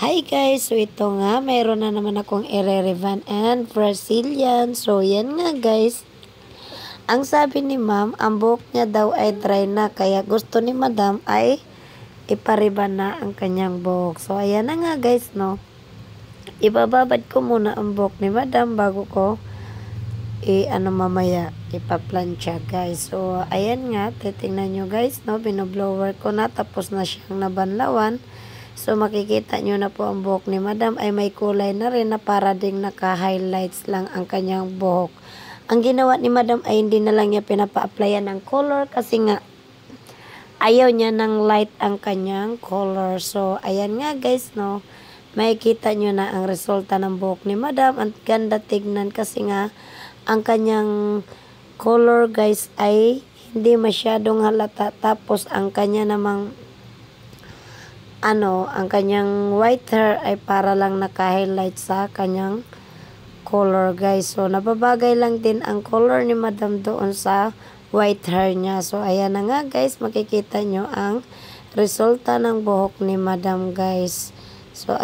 Hi guys! So ito nga, mayroon na naman akong irrelevant and Brazilian. So yan nga guys. Ang sabi ni ma'am, ang buhok niya daw ay dry na. Kaya gusto ni madam ay ipariban na ang kanyang buhok. So ayan na nga guys, no. Ibababad ko muna ang buhok ni madam bago ko mamaya ipaplansya guys. So ayan nga, titingnan nyo guys, no. Binoblower ko na, tapos na siyang nabanlawan. So, makikita nyo na po ang buhok ni madam ay may kulay na rin na para ding naka-highlights lang ang kanyang buhok. Ang ginawa ni madam ay hindi na lang niya pinapa-applyan ng color kasi nga ayaw niya ng light ang kanyang color. So, ayan nga guys, no. Makikita nyo na ang resulta ng buhok ni madam. Ang ganda tignan kasi nga ang kanyang color guys ay hindi masyadong halata. Tapos, ang kanya namang ang kanyang white hair ay para lang naka-highlight sa kanyang color guys. So, nababagay lang din ang color ni madam doon sa white hair niya. So, ayan na nga guys, makikita nyo ang resulta ng buhok ni madam guys. So,